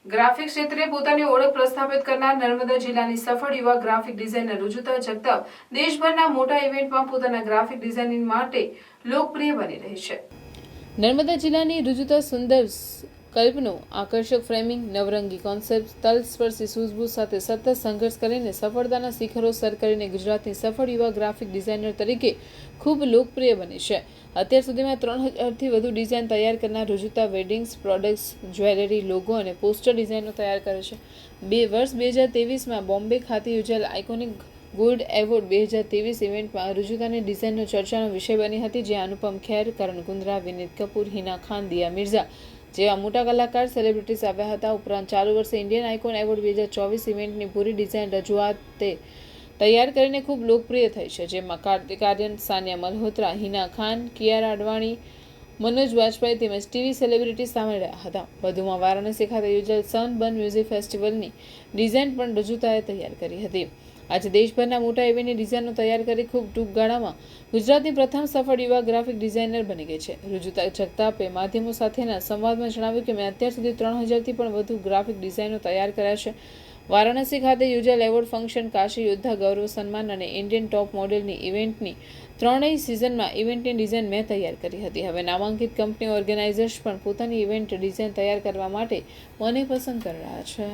Graphic ક્ષેત્રે પોતાની ઓળખ પ્રસ્થાપિત કરનાર નર્મદા જિલ્લાની સફળ યુવા ગ્રાફિક ડિઝાઇનર રુજુતા જગતાપ દેશભરના મોટા ઇવેન્ટમાં પોતાના ગ્રાફિક ડિઝાઇનિંગ માટે લોકપ્રિય બની રહી છે. નર્મદા જિલ્લાની રુજુતા સુંદર કલ્પનો આકર્ષક ફ્રેમિંગ, નવરંગી કોન્સેપ્ટ, તલસ્પર્શી સૂઝબૂઝ સાથે સતત સંઘર્ષ કરીને સફળતાના શિખરો સર કરીને ગુજરાતની સફળ યુવા ગ્રાફિક ડિઝાઇનર તરીકે ખૂબ લોકપ્રિય બની છે. અત્યાર સુધીમાં 3000થી વધુ ડિઝાઇન તૈયાર કરનાર Rujuta weddings, products, jewellery, logo અને પોસ્ટર ડિઝાઇનો તૈયાર કરે છે. વર્ષ 2023માં બોમ્બે ખાતે યોજાયેલ આઇકોનિક ગોલ્ડ એવોર્ડ 2023 ઇવેન્ટમાં રુજુતાની ડિઝાઇનનો ચર્ચાનો વિષય બની હતી, જ્યાં અનુપમ ખેર, કરણ કુંદ્રા, વિનીત કપૂર, હિના ખાન, દિયા મિર્ઝા જેવા મોટા કલાકાર, સેલિબ્રિટીઝ આવ્યા હતા. ઉપરાંત ચાલુ વર્ષે ઇન્ડિયન આઇકોન એવોર્ડ 2024 ઇવેન્ટની પૂરી ડિઝાઇન રજૂઆતે તૈયાર કરીને ખૂબ લોકપ્રિય થઈ છે, જેમાં કાર્તિક આર્યન, સાનિયા મલ્હોત્રા, હિના ખાન, કિયારા અડવાણી, મનોજ વાજપેયી તેમજ ટીવી સેલિબ્રિટી સામેલ રહ્યા હતા. વધુમાં વારાણસી ખાતે યોજાયેલ સનબર્ન મ્યુઝિક ફેસ્ટિવલની ડિઝાઇન પણ રુજુતાએ તૈયાર કરી હતી. આજે દેશભરના મોટા ઇવેન્ટની ડિઝાઇનો તૈયાર કરી ખૂબ ટૂંક ગાળામાં ગુજરાતની પ્રથમ સફળ યુવા ગ્રાફિક ડિઝાઇનર બની ગઈ છે. રુજુતા જગતાપે માધ્યમો સાથેના સંવાદમાં જણાવ્યું કે મેં અત્યાર સુધી 3000થી પણ વધુ ગ્રાફિક ડિઝાઇનો તૈયાર કર્યા છે. વારાણસી ખાતે યોજાયેલ એવોર્ડ ફંક્શન, કાશી યોદ્ધા ગૌરવ સન્માન અને ઇન્ડિયન ટોપ મોડેલની ઇવેન્ટની ત્રણેય સિઝનમાં ઇવેન્ટની ડિઝાઇન મેં તૈયાર કરી હતી. હવે નામાંકિત કંપની ઓર્ગેનાઇઝર્સ પણ પોતાની ઇવેન્ટ ડિઝાઇન તૈયાર કરવા માટે મને પસંદ કરી રહ્યા છે.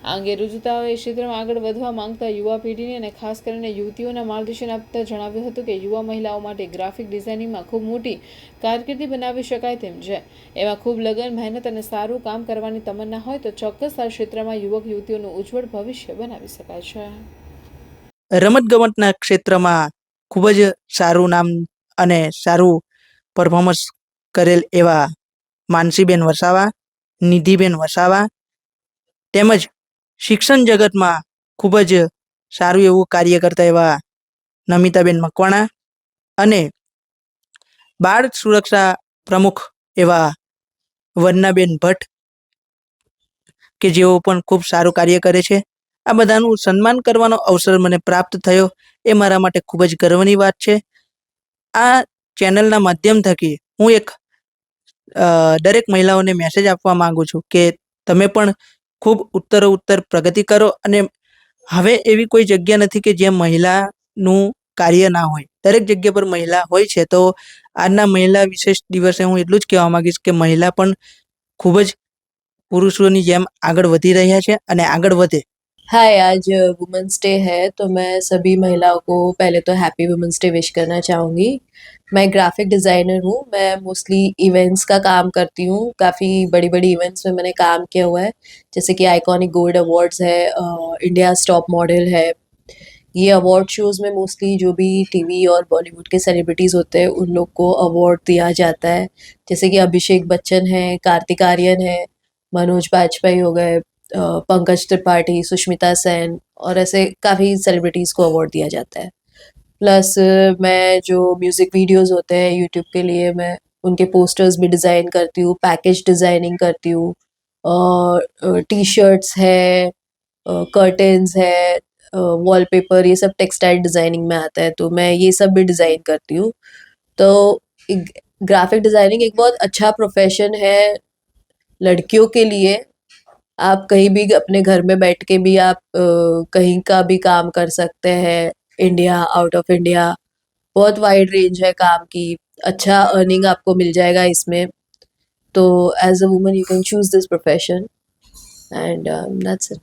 આ અંગે રુજુતાઓએ ક્ષેત્રમાં આગળ વધવા માંગતા યુવા પેઢીને અને ખાસ કરીને યુવતીઓના માર્ગદર્શન આપતા જણાવ્યું હતું કે યુવા મહિલાઓ માટે ગ્રાફિક ડિઝાઇનિંગમાં ખૂબ મોટી કારકિર્દી બનાવી શકાય તેમ છે. એમાં ખૂબ લગન, મહેનત અને સારું કામ કરવાની તમન્ના હોય તો ચોક્કસ આ ક્ષેત્રમાં યુવક યુવતીઓનું ઉજ્જવળ ભવિષ્ય બનાવી શકાય છે. રમતગમતના ક્ષેત્રમાં ખૂબ જ સારું નામ અને સારું પરફોર્મન્સ કરેલ એવા માનસીબેન વસાવા, નિધિબેન વસાવા તેમજ શિક્ષણ જગતમાં ખૂબ જ સારું એવું કાર્ય કરતા એવા નમિતાબેન મકવાણા અને બાળ સુરક્ષા પ્રમુખ એવા વંદનાબેન ભટ્ટ કે જેઓ પણ ખૂબ સારું કાર્ય કરે છે. આ બધાનું સન્માન કરવાનો અવસર મને પ્રાપ્ત થયો એ મારા માટે ખૂબ જ ગર્વની વાત છે. આ ચેનલના માધ્યમ થકી હું એક દરેક મહિલાઓને મેસેજ આપવા માંગુ છું કે તમે પણ ખૂબ ઉત્તરોત્તર પ્રગતિ કરો અને હવે એવી કોઈ જગ્યા નથી કે જ્યાં મહિલાનું કાર્ય ના હોય. દરેક જગ્યા પર મહિલા હોય છે. તો આજના મહિલા વિશેષ દિવસે હું એટલું જ કહેવા માંગીશ કે મહિલા પણ ખૂબ જ पुरुषों જેમ આગળ વધી રહ્યા છે અને આગળ વધે. हाय, आज वुमेंस डे है तो मैं सभी महिलाओं को पहले तो हैप्पी वुमेंस डे विश करना चाहूँगी. मैं ग्राफिक डिज़ाइनर हूँ. मैं मोस्टली इवेंट्स का काम करती हूँ. काफ़ी बड़ी बड़ी इवेंट्स में मैंने काम किया हुआ है, जैसे कि आइकॉनिक गोल्ड अवार्ड्स है, इंडिया टॉप मॉडल है. ये अवार्ड शोज़ में मोस्टली जो भी टीवी और बॉलीवुड के सेलिब्रिटीज़ होते हैं उन लोग को अवार्ड दिया जाता है. जैसे कि अभिषेक बच्चन है, कार्तिक आर्यन है, मनोज वाजपेयी हो गए, पंकज त्रिपाठी, सुष्मिता सेन और ऐसे काफ़ी सेलिब्रिटीज़ को अवार्ड दिया जाता है. प्लस मैं जो म्यूज़िक वीडियोज़ होते हैं यूट्यूब के लिए, मैं उनके पोस्टर्स भी डिज़ाइन करती हूँ, पैकेज डिज़ाइनिंग करती हूँ, टी शर्ट्स है, कर्टन्स है, वॉलपेपर, ये सब टेक्सटाइल डिज़ाइनिंग में आता है, तो मैं ये सब भी डिज़ाइन करती हूँ. तो ग्राफिक डिज़ाइनिंग एक बहुत अच्छा प्रोफेशन है लड़कियों के लिए. आप कहीं भी अपने घर में बैठ के भी आप कहीं का भी काम कर सकते हैं, इंडिया, आउट ऑफ इंडिया. बहुत वाइड रेंज है काम की. अच्छा अर्निंग आपको मिल जाएगा इसमें. तो as a woman you can choose this profession and that's it.